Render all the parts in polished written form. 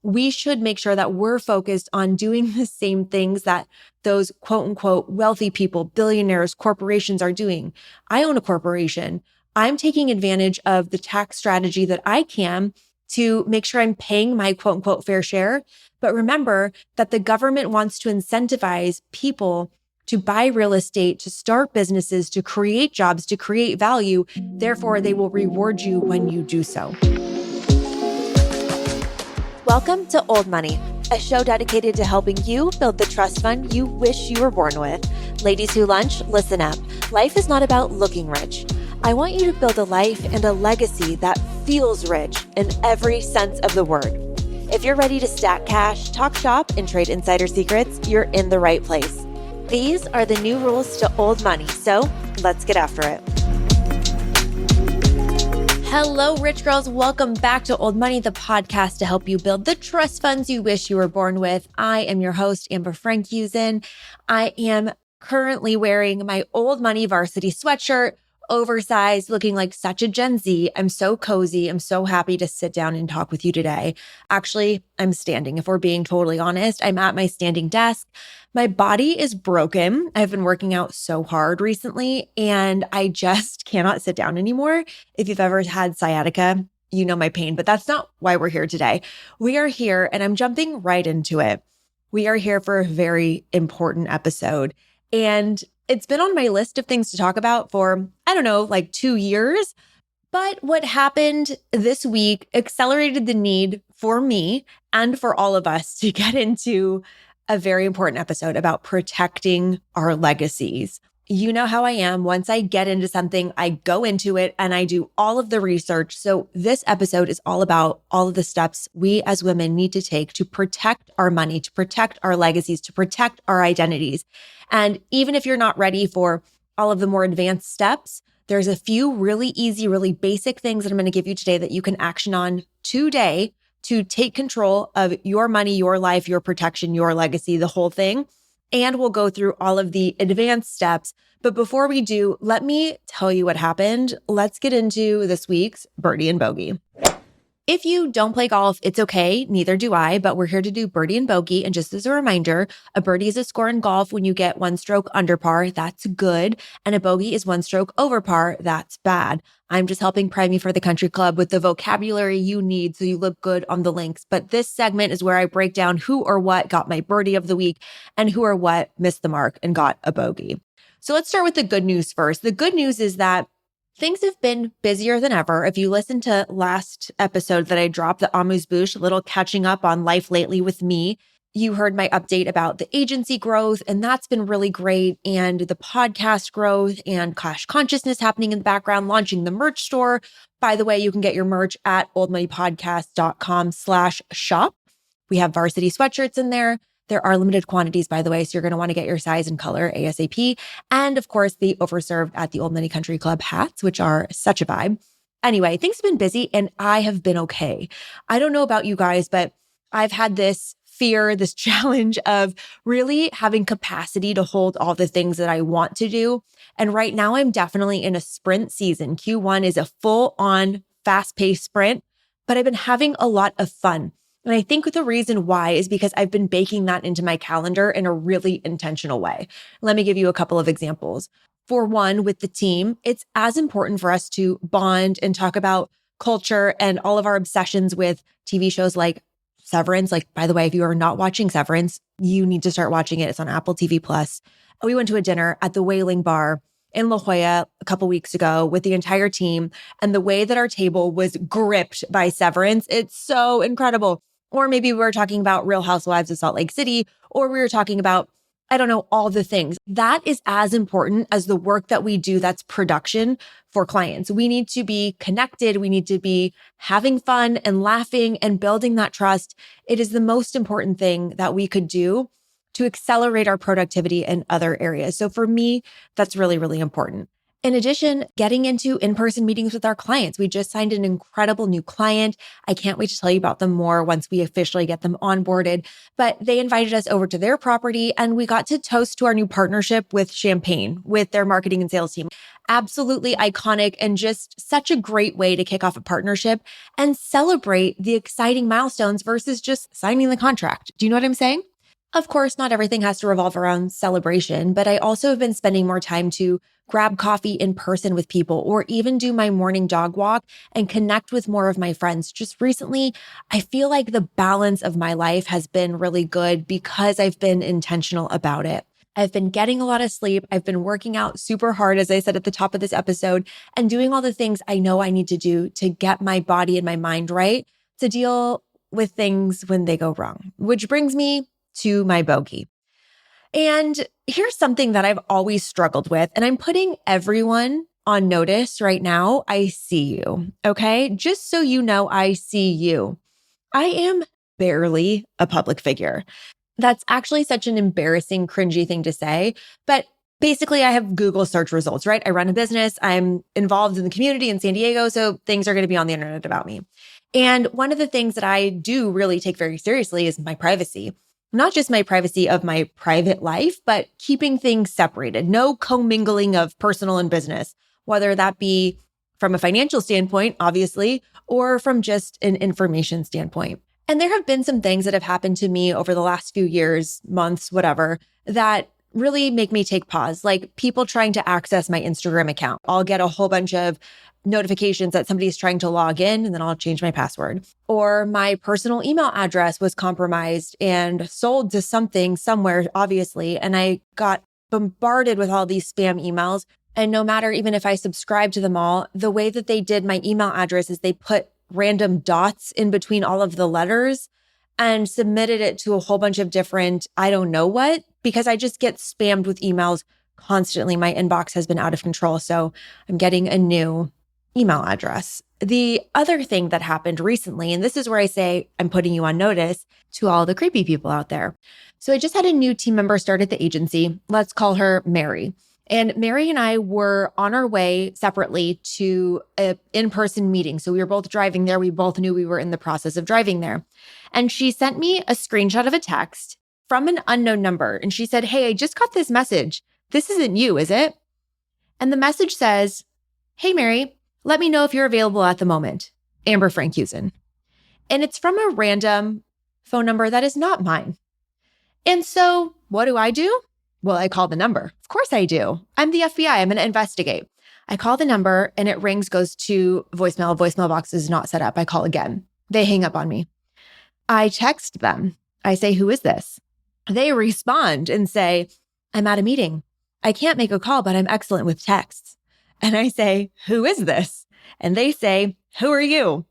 we should make sure that we're focused on doing the same things that those quote unquote wealthy people, billionaires, corporations are doing. I own a corporation. I'm taking advantage of the tax strategy that I can to make sure I'm paying my quote unquote fair share. But remember that the government wants to incentivize people to buy real estate, to start businesses, to create jobs, to create value. Therefore, they will reward you when you do so. Welcome to Old Money, a show dedicated to helping you build the trust fund you wish you were born with. Ladies who lunch, listen up. Life is not about looking rich. I want you to build a life and a legacy that feels rich in every sense of the word. If you're ready to stack cash, talk shop, and trade insider secrets, you're in the right place. These are the new rules to old money, so let's get after it. Hello, rich girls. Welcome back to Old Money, the podcast to help you build the trust funds you wish you were born with. I am your host, Amber Frankusen. I am currently wearing my Old Money varsity sweatshirt, oversized, looking like such a Gen Z. I'm so cozy. I'm so happy to sit down and talk with you today. Actually, I'm standing. If we're being totally honest, I'm at my standing desk. My body is broken. I've been working out so hard recently, and I just cannot sit down anymore. If you've ever had sciatica, you know my pain, but that's not why we're here today. We are here, and I'm jumping right into it. We are here for a very important episode, and it's been on my list of things to talk about for, like 2 years. But what happened this week accelerated the need for me and for all of us to get into a very important episode about protecting our legacies. You know how I am. Once I get into something, I go into it and I do all of the research. So this episode is all about all of the steps we as women need to take to protect our money, to protect our legacies, to protect our identities. And even if you're not ready for all of the more advanced steps, there's a few really easy, really basic things that I'm going to give you today that you can action on today to take control of your money, your life, your protection, your legacy, the whole thing. And we'll go through all of the advanced steps. But before we do, let me tell you what happened. Let's get into this week's Birdie and Bogey. If you don't play golf, it's okay. Neither do I, but we're here to do birdie and bogey. And just as a reminder, a birdie is a score in golf when you get 1 stroke under par. That's good. And a bogey is 1 stroke over par. That's bad. I'm just helping prime you for the country club with the vocabulary you need so you look good on the links. But this segment is where I break down who or what got my birdie of the week and who or what missed the mark and got a bogey. So let's start with the good news first. The good news is that things have been busier than ever. If you listened to last episode that I dropped, the amuse-bouche, a little catching up on life lately with me, you heard my update about the agency growth, and that's been really great. And the podcast growth and cash consciousness happening in the background, launching the merch store. By the way, you can get your merch at oldmoneypodcast.com/shop. We have varsity sweatshirts in there. There are limited quantities, by the way, so you're going to want to get your size and color ASAP. And of course, the overserved at the Old Money Country Club hats, which are such a vibe. Anyway, things have been busy and I have been okay. I don't know about you guys, but I've had this fear, this challenge of really having capacity to hold all the things that I want to do. And right now I'm definitely in a sprint season. Q1 is a full-on fast-paced sprint, but I've been having a lot of fun. And I think the reason why is because I've been baking that into my calendar in a really intentional way. Let me give you a couple of examples. For one, with the team, it's as important for us to bond and talk about culture and all of our obsessions with TV shows like Severance. Like, by the way, if you are not watching Severance, you need to start watching it. It's on Apple TV Plus. We went to a dinner at the Whaling Bar in La Jolla a couple weeks ago with the entire team. And the way that our table was gripped by Severance, it's so incredible. Or maybe we were talking about Real Housewives of Salt Lake City, or we were talking about, all the things. That is as important as the work that we do that's production for clients. We need to be connected. We need to be having fun and laughing and building that trust. It is the most important thing that we could do to accelerate our productivity in other areas. So for me, that's really, really important. In addition, getting into in-person meetings with our clients. We just signed an incredible new client. I can't wait to tell you about them more once we officially get them onboarded. But they invited us over to their property and we got to toast to our new partnership with champagne with their marketing and sales team. Absolutely iconic and just such a great way to kick off a partnership and celebrate the exciting milestones versus just signing the contract. Do you know what I'm saying? Of course, not everything has to revolve around celebration, but I also have been spending more time to grab coffee in person with people or even do my morning dog walk and connect with more of my friends. Just recently, I feel like the balance of my life has been really good because I've been intentional about it. I've been getting a lot of sleep. I've been working out super hard, as I said at the top of this episode, and doing all the things I know I need to do to get my body and my mind right to deal with things when they go wrong, which brings me to my bogey. And here's something that I've always struggled with, and I'm putting everyone on notice right now. I see you, okay? Just so you know, I see you. I am barely a public figure. That's actually such an embarrassing, cringy thing to say, but basically I have Google search results, right? I run a business. I'm involved in the community in San Diego, so things are going to be on the internet about me. And one of the things that I do really take very seriously is my privacy. Not just my privacy of my private life, but keeping things separated. No commingling of personal and business, whether that be from a financial standpoint, obviously, or from just an information standpoint. And there have been some things that have happened to me over the last few years, months, whatever, that really make me take pause, like people trying to access my Instagram account. I'll get a whole bunch of notifications that somebody's trying to log in and then I'll change my password. Or my personal email address was compromised and sold to something somewhere, obviously. And I got bombarded with all these spam emails. And no matter even if I subscribe to them all, the way that they did my email address is they put random dots in between all of the letters and submitted it to a whole bunch of different, I don't know what, because I just get spammed with emails constantly. My inbox has been out of control. So I'm getting a new email address. The other thing that happened recently, and this is where I say I'm putting you on notice to all the creepy people out there. So I just had a new team member start at the agency. Let's call her Mary. And Mary and I were on our way separately to an in-person meeting. So we were both driving there. We both knew we were in the process of driving there. And she sent me a screenshot of a text from an unknown number. And she said, "Hey, I just got this message. This isn't you, is it?" And the message says, "Hey, Mary, let me know if you're available at the moment. Amber Frankusen." And it's from a random phone number that is not mine. And so what do? Well, I call the number. Of course I do. I'm the FBI. I'm going to investigate. I call the number and it rings, goes to voicemail. Voicemail box is not set up. I call again. They hang up on me. I text them. I say, "Who is this?" They respond and say, "I'm at a meeting. I can't make a call, but I'm excellent with texts." And I say, "Who is this?" And they say, "Who are you?"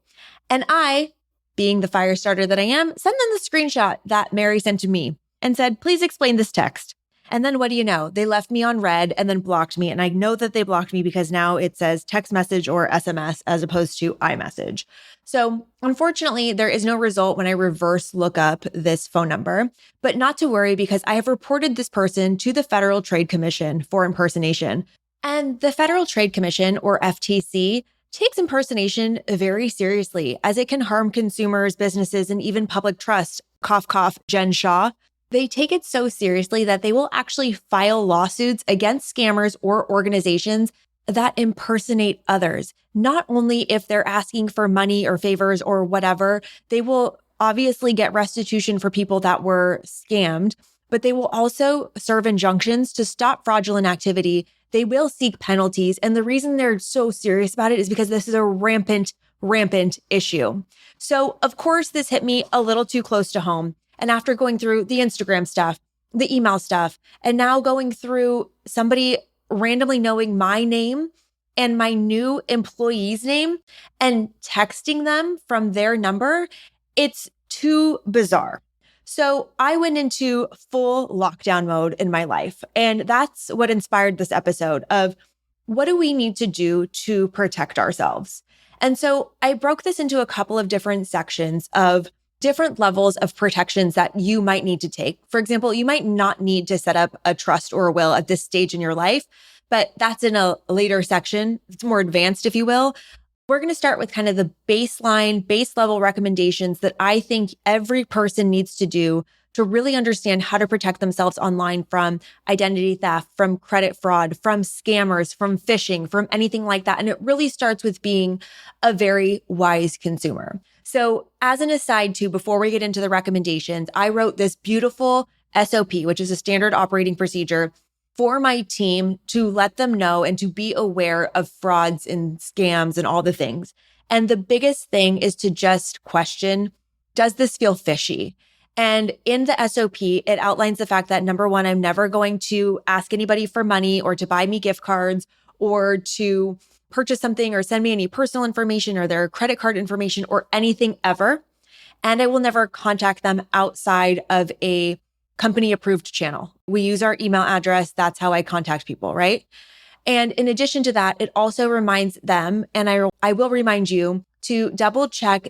And I, being the fire starter that I am, send them the screenshot that Mary sent to me and said, "Please explain this text." And then what do you know? They left me on red and then blocked me. And I know that they blocked me because now it says text message or SMS as opposed to iMessage. So unfortunately, there is no result when I reverse look up this phone number, but not to worry because I have reported this person to the Federal Trade Commission for impersonation. And the Federal Trade Commission, or FTC, takes impersonation very seriously as it can harm consumers, businesses, and even public trust. Cough, cough, Jen Shaw. They take it so seriously that they will actually file lawsuits against scammers or organizations that impersonate others. Not only if they're asking for money or favors or whatever, they will obviously get restitution for people that were scammed, but they will also serve injunctions to stop fraudulent activity. They will seek penalties. And the reason they're so serious about it is because this is a rampant issue. So of course, this hit me a little too close to home. And after going through the Instagram stuff, the email stuff, and now going through somebody randomly knowing my name and my new employee's name and texting them from their number, it's too bizarre. So I went into full lockdown mode in my life. And that's what inspired this episode of what do we need to do to protect ourselves? And so I broke this into a couple of different sections of different levels of protections that you might need to take. For example, you might not need to set up a trust or a will at this stage in your life, but that's in a later section. It's more advanced, if you will. We're going to start with kind of the baseline, base level recommendations that I think every person needs to do to really understand how to protect themselves online from identity theft, from credit fraud, from scammers, from phishing, from anything like that. And it really starts with being a very wise consumer. So as an aside too, before we get into the recommendations, I wrote this beautiful SOP, which is a standard operating procedure for my team to let them know and to be aware of frauds and scams and all the things. And the biggest thing is to just question, does this feel fishy? And in the SOP, it outlines the fact that number one, I'm never going to ask anybody for money or to buy me gift cards or to purchase something or send me any personal information or their credit card information or anything ever. And I will never contact them outside of a company approved channel. We use our email address. That's how I contact people, right? And in addition to that, it also reminds them, and I will remind you to double check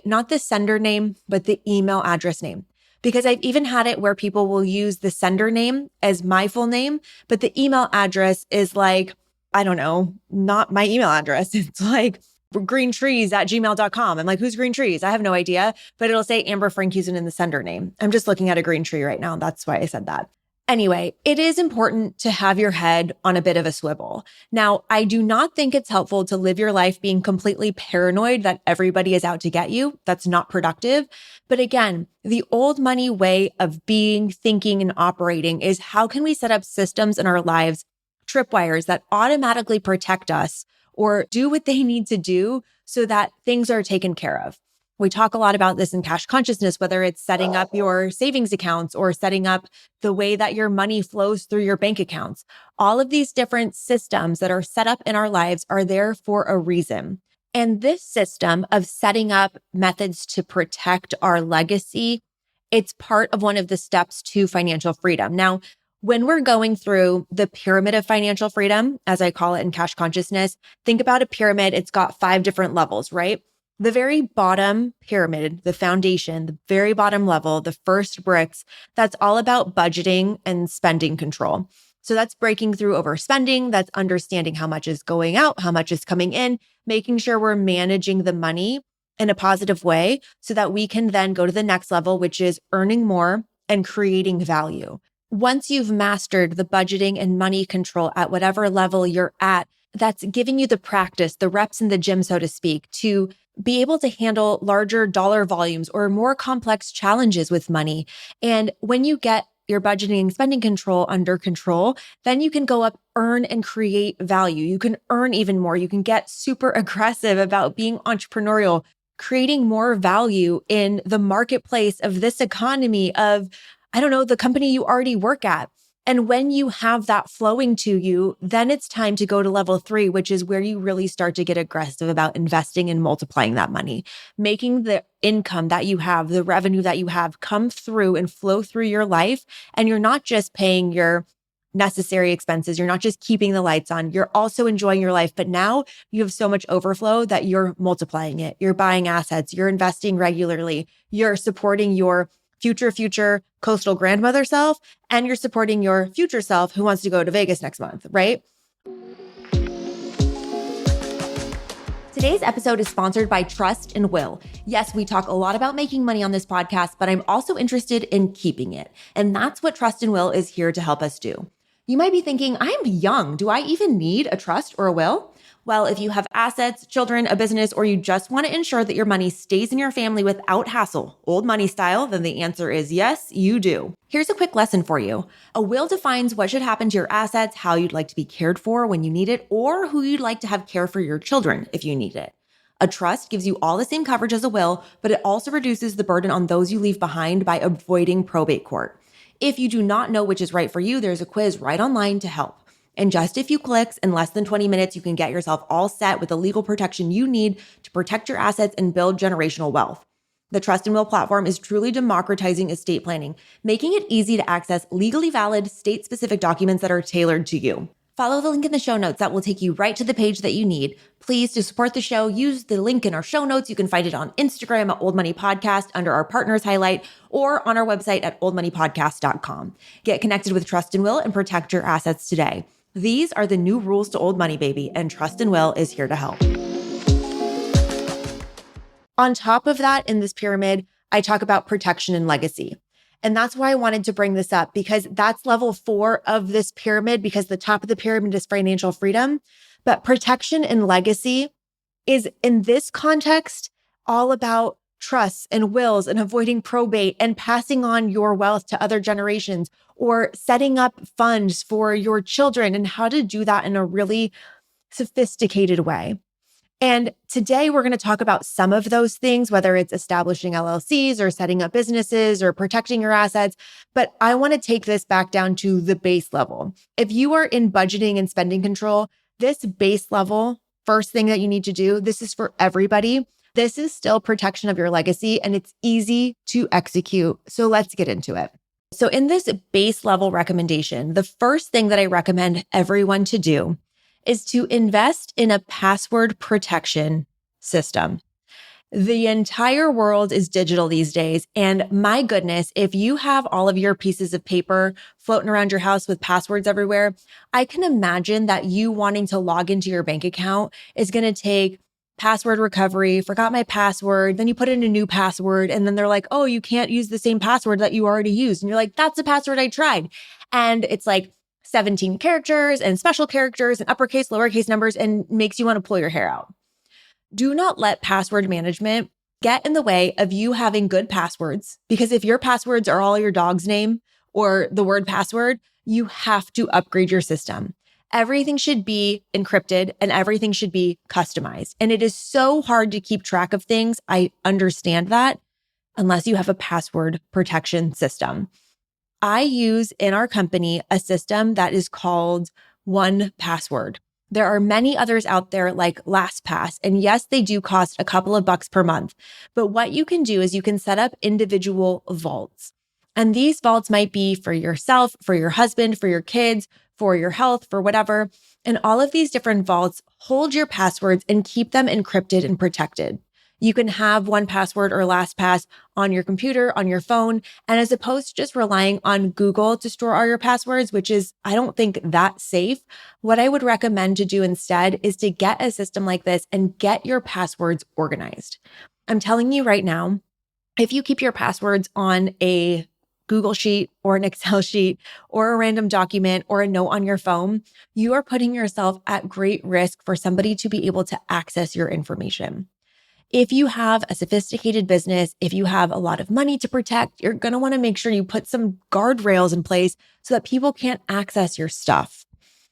not the sender name, but the email address name. Because I've even had it where people will use the sender name as my full name, but the email address is like, I don't know, not my email address. It's like greentrees@gmail.com. I'm like, who's Green Trees? I have no idea, but it'll say Amber Frankusen in the sender name. I'm just looking at a green tree right now. That's why I said that. Anyway, it is important to have your head on a bit of a swivel. Now, I do not think it's helpful to live your life being completely paranoid that everybody is out to get you. That's not productive. But again, the old money way of being, thinking, and operating is how can we set up systems in our lives, tripwires that automatically protect us or do what they need to do so that things are taken care of. We talk a lot about this in cash consciousness, whether it's setting up your savings accounts or setting up the way that your money flows through your bank accounts. All of these different systems that are set up in our lives are there for a reason. And this system of setting up methods to protect our legacy, it's part of one of the steps to financial freedom. Now, when we're going through the pyramid of financial freedom, as I call it in cash consciousness, think about a pyramid. It's got 5 different levels, right? The very bottom pyramid, the foundation, the very bottom level, the first bricks, that's all about budgeting and spending control. So that's breaking through overspending. That's understanding how much is going out, how much is coming in, making sure we're managing the money in a positive way so that we can then go to the next level, which is earning more and creating value. Once you've mastered the budgeting and money control at whatever level you're at, that's giving you the practice, the reps in the gym, so to speak, to be able to handle larger dollar volumes or more complex challenges with money. And when you get your budgeting and spending control under control, then you can go up, earn and create value. You can earn even more. You can get super aggressive about being entrepreneurial, creating more value in the marketplace of this economy of, I don't know, the company you already work at. And when you have that flowing to you, then it's time to go to level 3, which is where you really start to get aggressive about investing and multiplying that money, making the income that you have, the revenue that you have come through and flow through your life. And you're not just paying your necessary expenses. You're not just keeping the lights on. You're also enjoying your life. But now you have so much overflow that you're multiplying it. You're buying assets. You're investing regularly. You're supporting your future coastal grandmother self, and you're supporting your future self who wants to go to Vegas next month, right? Today's episode is sponsored by Trust and Will. Yes, we talk a lot about making money on this podcast, but I'm also interested in keeping it. And that's what Trust and Will is here to help us do. You might be thinking, I'm young. Do I even need a trust or a will? Well, if you have assets, children, a business, or you just want to ensure that your money stays in your family without hassle, old money style, then the answer is yes, you do. Here's a quick lesson for you. A will defines what should happen to your assets, how you'd like to be cared for when you need it, or who you'd like to have care for your children if you need it. A trust gives you all the same coverage as a will, but it also reduces the burden on those you leave behind by avoiding probate court. If you do not know which is right for you, there's a quiz right online to help. In just a few clicks, in less than 20 minutes, you can get yourself all set with the legal protection you need to protect your assets and build generational wealth. The Trust and Will platform is truly democratizing estate planning, making it easy to access legally valid, state-specific documents that are tailored to you. Follow the link in the show notes that will take you right to the page that you need. Please, to support the show, use the link in our show notes. You can find it on Instagram at Old Money Podcast under our partners highlight or on our website at oldmoneypodcast.com. Get connected with Trust and Will and protect your assets today. These are the new rules to old money, baby, and Trust and Will is here to help. On top of that, in this pyramid, I talk about protection and legacy. And that's why I wanted to bring this up, because that's level 4 of this pyramid, because the top of the pyramid is financial freedom. But protection and legacy is, in this context, all about trusts and wills and avoiding probate and passing on your wealth to other generations, or setting up funds for your children and how to do that in a really sophisticated way. And today we're going to talk about some of those things, whether it's establishing LLCs or setting up businesses or protecting your assets. But I want to take this back down to the base level. If you are in budgeting and spending control, this base level, first thing that you need to do, this is for everybody. This is still protection of your legacy, and it's easy to execute. So let's get into it. So in this base level recommendation, the first thing that I recommend everyone to do is to invest in a password protection system. The entire world is digital these days. And my goodness, if you have all of your pieces of paper floating around your house with passwords everywhere, I can imagine that you wanting to log into your bank account is going to take password recovery, forgot my password, then you put in a new password, and then they're like, oh, you can't use the same password that you already used. And you're like, that's the password I tried. And it's like 17 characters and special characters and uppercase, lowercase numbers, and makes you want to pull your hair out. Do not let password management get in the way of you having good passwords, because if your passwords are all your dog's name or the word password, you have to upgrade your system. Everything should be encrypted and everything should be customized. And it is so hard to keep track of things. I understand that, unless you have a password protection system. I use in our company a system that is called 1Password. There are many others out there like LastPass, and yes, they do cost a couple of bucks per month. But what you can do is you can set up individual vaults. And these vaults might be for yourself, for your husband, for your kids, for your health, for whatever. And all of these different vaults hold your passwords and keep them encrypted and protected. You can have 1Password or LastPass on your computer, on your phone. And as opposed to just relying on Google to store all your passwords, which is, I don't think that safe, what I would recommend to do instead is to get a system like this and get your passwords organized. I'm telling you right now, if you keep your passwords on a Google sheet or an Excel sheet or a random document or a note on your phone, you are putting yourself at great risk for somebody to be able to access your information. If you have a sophisticated business, if you have a lot of money to protect, you're going to want to make sure you put some guardrails in place so that people can't access your stuff.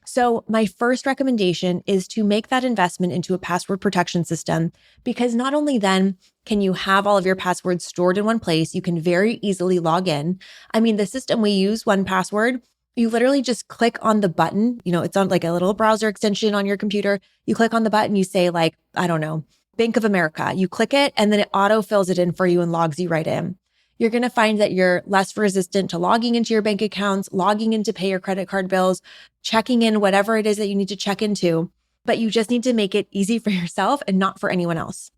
So my first recommendation is to make that investment into a password protection system, because not only then can you have all of your passwords stored in one place, you can very easily log in. I mean, the system we use, 1Password, you literally just click on the button, it's on like a little browser extension on your computer. You click on the button, you say like, I don't know, Bank of America. You click it and then it auto fills it in for you and logs you right in. You're going to find that you're less resistant to logging into your bank accounts, logging in to pay your credit card bills, checking in whatever it is that you need to check into, but you just need to make it easy for yourself and not for anyone else.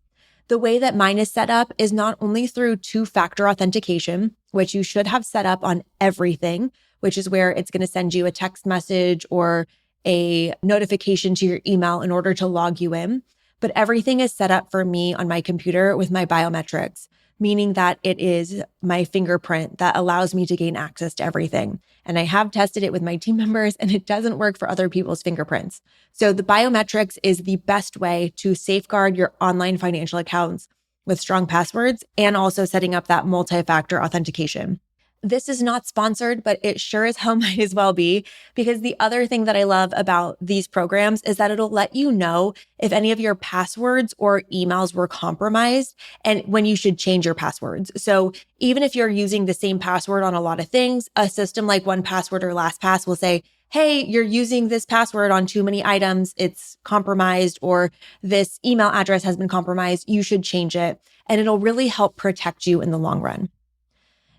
The way that mine is set up is not only through 2-factor authentication, which you should have set up on everything, which is where it's going to send you a text message or a notification to your email in order to log you in. But everything is set up for me on my computer with my biometrics, meaning that it is my fingerprint that allows me to gain access to everything. And I have tested it with my team members, and it doesn't work for other people's fingerprints. So the biometrics is the best way to safeguard your online financial accounts with strong passwords and also setting up that multi-factor authentication. This is not sponsored, but it sure as hell might as well be, because the other thing that I love about these programs is that it'll let you know if any of your passwords or emails were compromised and when you should change your passwords. So even if you're using the same password on a lot of things, a system like 1Password or LastPass will say, hey, you're using this password on too many items, it's compromised, or this email address has been compromised, you should change it. And it'll really help protect you in the long run.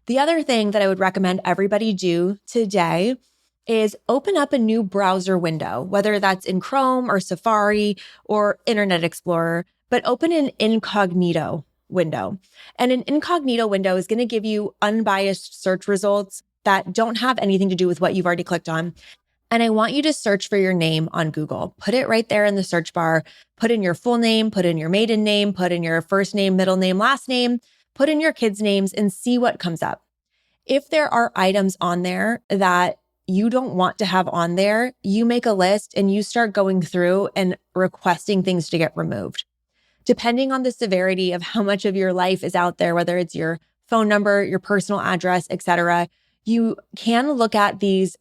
The other thing that I would recommend everybody do today is open up a new browser window, whether that's in Chrome or Safari or Internet Explorer, but open an Incognito window. And an Incognito window is going to give you unbiased search results that don't have anything to do with what you've already clicked on. And I want you to search for your name on Google. Put it right there in the search bar. Put in your full name, put in your maiden name, put in your first name, middle name, last name, put in your kids' names and see what comes up. If there are items on there that you don't want to have on there, you make a list and you start going through and requesting things to get removed. Depending on the severity of how much of your life is out there, whether it's your phone number, your personal address, etc., you can look at these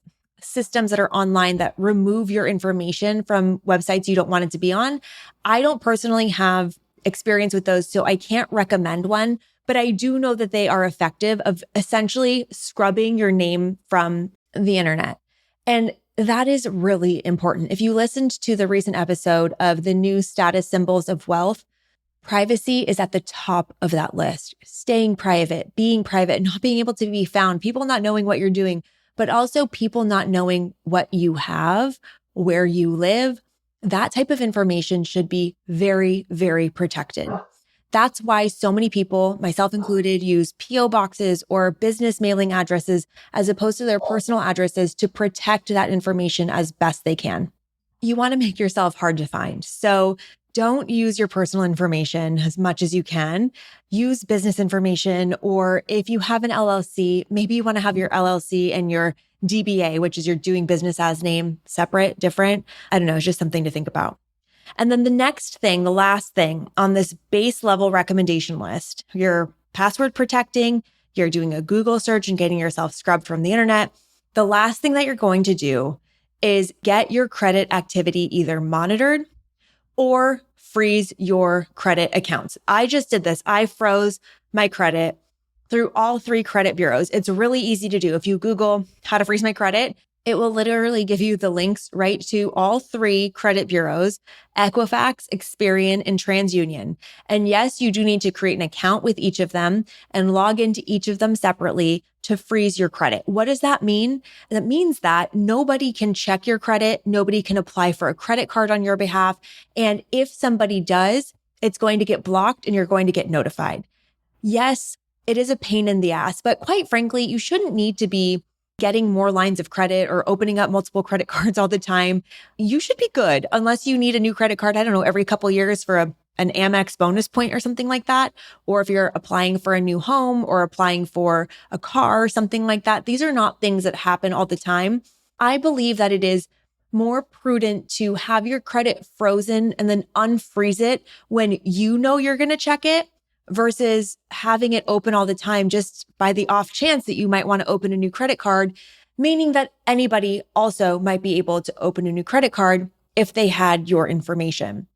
systems that are online that remove your information from websites you don't want it to be on. I don't personally have experience with those, so I can't recommend one, but I do know that they are effective of essentially scrubbing your name from the internet. And that is really important. If you listened to the recent episode of the new status symbols of wealth, privacy is at the top of that list. Staying private, not being able to be found, people not knowing what you're doing, but also people not knowing what you have, where you live. That type of information should be very, very protected. That's why so many people, myself included, use PO boxes or business mailing addresses as opposed to their personal addresses to protect that information as best they can. You want to make yourself hard to find. So don't use your personal information as much as you can. Use business information, or if you have an LLC, maybe you want to have your LLC and your DBA, which is your doing business as name, separate, different. I don't know, it's just something to think about. And then the next thing, the last thing on this base level recommendation list, you're password protecting, you're doing a Google search and getting yourself scrubbed from the internet. The last thing that you're going to do is get your credit activity either monitored or freeze your credit accounts. I just did this. I froze my credit through all 3 credit bureaus. It's really easy to do. If you Google how to freeze my credit, it will literally give you the links right to all 3 credit bureaus, Equifax, Experian, and TransUnion. And yes, you do need to create an account with each of them and log into each of them separately to freeze your credit. What does that mean? That means that nobody can check your credit. Nobody can apply for a credit card on your behalf. And if somebody does, it's going to get blocked and you're going to get notified. Yes, it is a pain in the ass, but quite frankly, you shouldn't need to be getting more lines of credit or opening up multiple credit cards all the time. You should be good unless you need a new credit card, I don't know, every couple of years for an Amex bonus point or something like that. Or if you're applying for a new home or applying for a car or something like that. These are not things that happen all the time. I believe that it is more prudent to have your credit frozen and then unfreeze it when you know you're going to check it, versus having it open all the time just by the off chance that you might want to open a new credit card, meaning that anybody also might be able to open a new credit card if they had your information.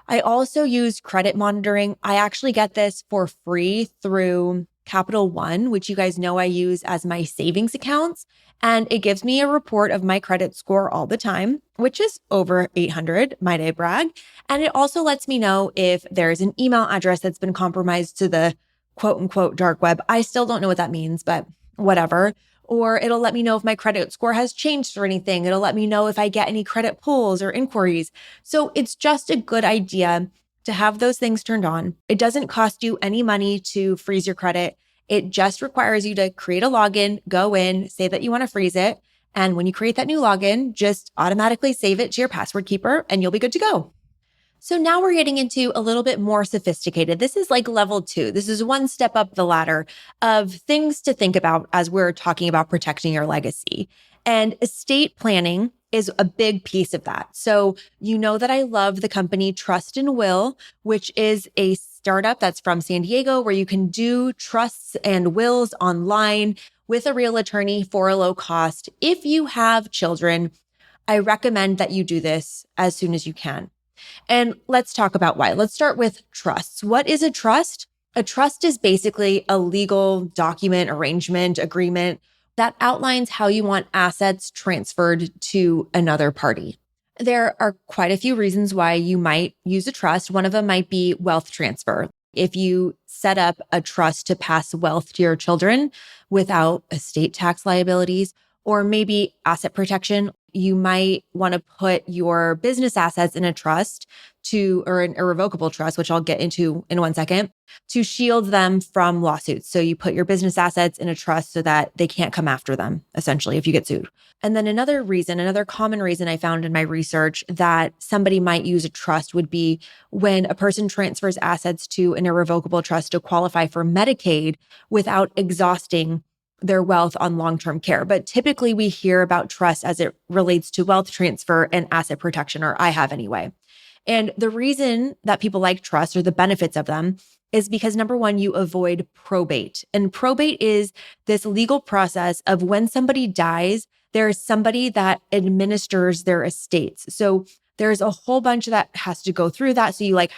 I also use credit monitoring. I actually get this for free through Capital One, which you guys know I use as my savings accounts. And it gives me a report of my credit score all the time, which is over 800, might I brag. And it also lets me know if there's an email address that's been compromised to the quote unquote dark web. I still don't know what that means, but whatever. Or it'll let me know if my credit score has changed or anything. It'll let me know if I get any credit pulls or inquiries. So it's just a good idea to have those things turned on. It doesn't cost you any money to freeze your credit. It just requires you to create a login, go in, say that you want to freeze it. And when you create that new login, just automatically save it to your password keeper and you'll be good to go. So now we're getting into a little bit more sophisticated. This is like level 2. This is one step up the ladder of things to think about as we're talking about protecting your legacy. And estate planning is a big piece of that. So you know that I love the company Trust and Will, which is a startup that's from San Diego where you can do trusts and wills online with a real attorney for a low cost. If you have children, I recommend that you do this as soon as you can. And let's talk about why. Let's start with trusts. What is a trust? A trust is basically a legal document, arrangement, agreement that outlines how you want assets transferred to another party. There are quite a few reasons why you might use a trust. One of them might be wealth transfer. If you set up a trust to pass wealth to your children without estate tax liabilities, or maybe asset protection. you might want to put your business assets in a trust or an irrevocable trust, which I'll get into in 1 second, to shield them from lawsuits. So you put your business assets in a trust so that they can't come after them, essentially, if you get sued. And then another common reason I found in my research that somebody might use a trust would be when a person transfers assets to an irrevocable trust to qualify for Medicaid without exhausting their wealth on long-term care. But typically we hear about trust as it relates to wealth transfer and asset protection, or I have anyway. And the reason that people like trusts or the benefits of them is because number one, you avoid probate. And probate is this legal process of when somebody dies, there's somebody that administers their estates. So there's a whole bunch that has to go through that. So you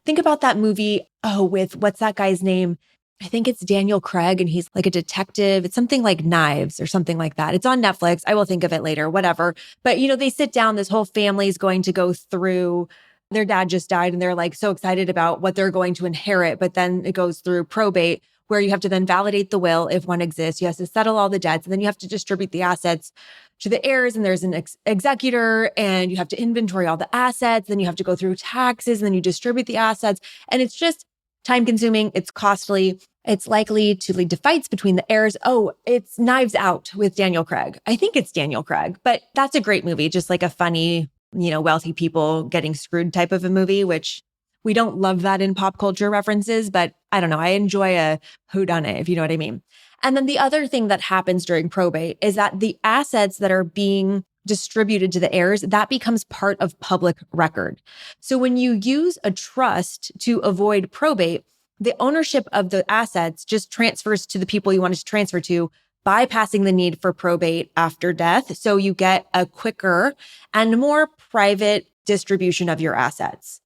think about that movie, with what's that guy's name? I think it's Daniel Craig and he's like a detective. It's something like Knives or something like that. It's on Netflix. I will think of it later, whatever. But, they sit down, this whole family is going to go through, their dad just died and they're like so excited about what they're going to inherit. But then it goes through probate where you have to then validate the will if one exists. You have to settle all the debts and then you have to distribute the assets to the heirs and there's an executor and you have to inventory all the assets. Then you have to go through taxes and then you distribute the assets. And it's just time consuming. It's costly. It's likely to lead to fights between the heirs. Oh, it's Knives Out with Daniel Craig. I think it's Daniel Craig, but that's a great movie. Just like a funny, wealthy people getting screwed type of a movie, which we don't love that in pop culture references, but I don't know. I enjoy a whodunit, if you know what I mean. And then the other thing that happens during probate is that the assets that are being distributed to the heirs, that becomes part of public record. So when you use a trust to avoid probate, the ownership of the assets just transfers to the people you want it to transfer to, bypassing the need for probate after death. So you get a quicker and more private distribution of your assets.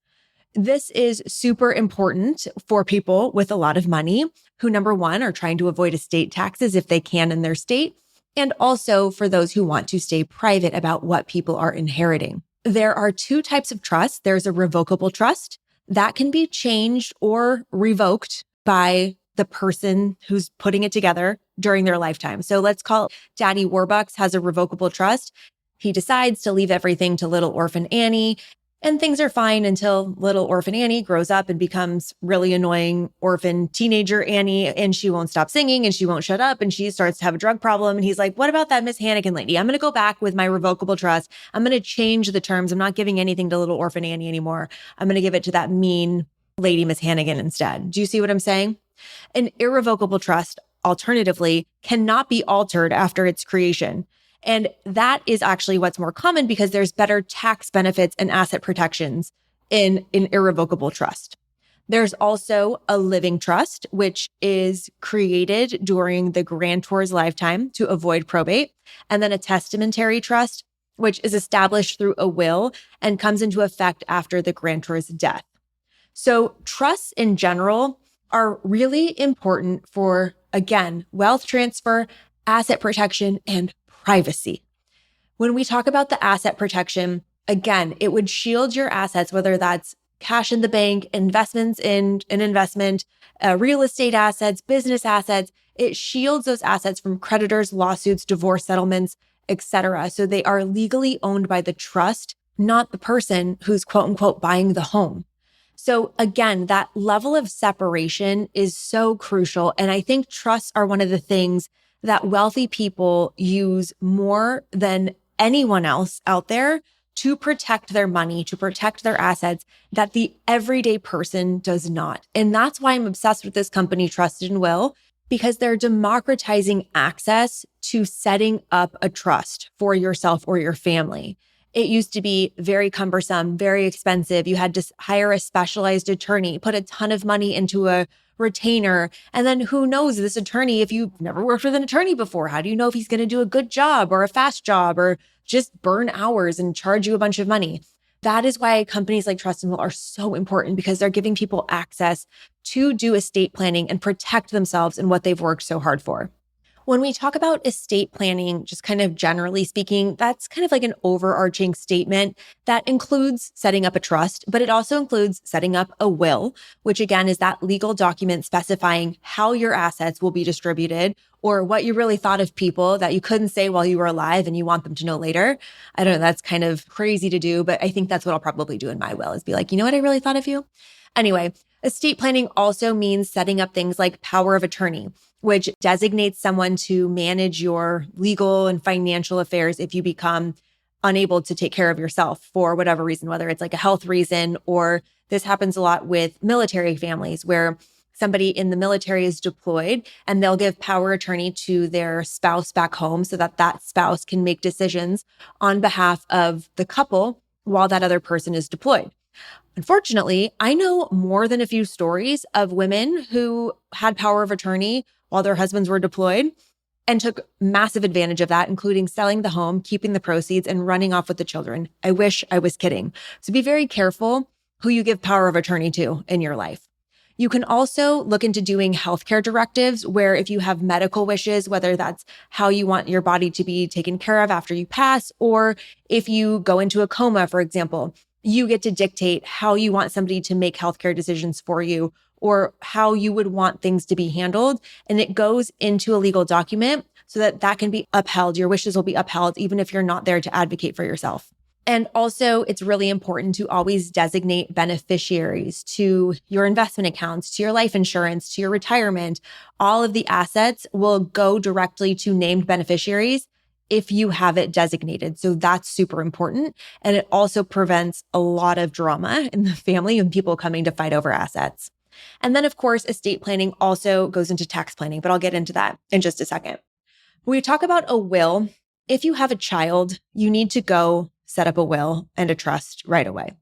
This is super important for people with a lot of money who, number one, are trying to avoid estate taxes if they can in their state, and also for those who want to stay private about what people are inheriting. There are two types of trust. There's a revocable trust that can be changed or revoked by the person who's putting it together during their lifetime. So let's call Daddy Warbucks has a revocable trust. He decides to leave everything to little orphan Annie. And things are fine until little orphan Annie grows up and becomes really annoying orphan teenager Annie, and she won't stop singing and she won't shut up and she starts to have a drug problem. And he's like, what about that Miss Hannigan lady? I'm going to go back with my revocable trust. I'm going to change the terms. I'm not giving anything to little orphan Annie anymore. I'm going to give it to that mean lady, Miss Hannigan, instead. Do you see what I'm saying? An irrevocable trust, alternatively, cannot be altered after its creation. And that is actually what's more common because there's better tax benefits and asset protections in an irrevocable trust. There's also a living trust, which is created during the grantor's lifetime to avoid probate. And then a testamentary trust, which is established through a will and comes into effect after the grantor's death. So trusts in general are really important for, again, wealth transfer, asset protection, and privacy. When we talk about the asset protection, again, it would shield your assets, whether that's cash in the bank, investments in an investment, real estate assets, business assets. It shields those assets from creditors, lawsuits, divorce settlements, etc. So they are legally owned by the trust, not the person who's quote unquote buying the home. So again, that level of separation is so crucial. And I think trusts are one of the things that wealthy people use more than anyone else out there to protect their money, to protect their assets, that the everyday person does not. And that's why I'm obsessed with this company, Trusted and Will, because they're democratizing access to setting up a trust for yourself or your family. It used to be very cumbersome, very expensive. You had to hire a specialized attorney, put a ton of money into a retainer. And then who knows, this attorney, if you've never worked with an attorney before, how do you know if he's going to do a good job or a fast job or just burn hours and charge you a bunch of money? That is why companies like Trust and Will are so important, because they're giving people access to do estate planning and protect themselves and what they've worked so hard for. When we talk about estate planning, just kind of generally speaking, that's kind of like an overarching statement that includes setting up a trust, but it also includes setting up a will, which again is that legal document specifying how your assets will be distributed or what you really thought of people that you couldn't say while you were alive and you want them to know later. I don't know, that's kind of crazy to do, but I think that's what I'll probably do in my will is be like, you know what I really thought of you? Anyway, estate planning also means setting up things like power of attorney, which designates someone to manage your legal and financial affairs if you become unable to take care of yourself for whatever reason, whether it's like a health reason, or this happens a lot with military families where somebody in the military is deployed and they'll give power attorney to their spouse back home so that that spouse can make decisions on behalf of the couple while that other person is deployed. Unfortunately, I know more than a few stories of women who had power of attorney while their husbands were deployed and took massive advantage of that, including selling the home, keeping the proceeds, and running off with the children. I wish I was kidding. So be very careful who you give power of attorney to in your life. You can also look into doing healthcare directives where if you have medical wishes, whether that's how you want your body to be taken care of after you pass, or if you go into a coma, for example, you get to dictate how you want somebody to make healthcare decisions for you or how you would want things to be handled. And it goes into a legal document so that that can be upheld. Your wishes will be upheld, even if you're not there to advocate for yourself. And also, it's really important to always designate beneficiaries to your investment accounts, to your life insurance, to your retirement. All of the assets will go directly to named beneficiaries if you have it designated. So that's super important. And it also prevents a lot of drama in the family and people coming to fight over assets. And then, of course, estate planning also goes into tax planning, but I'll get into that in just a second. When we talk about a will, if you have a child, you need to go set up a will and a trust right away.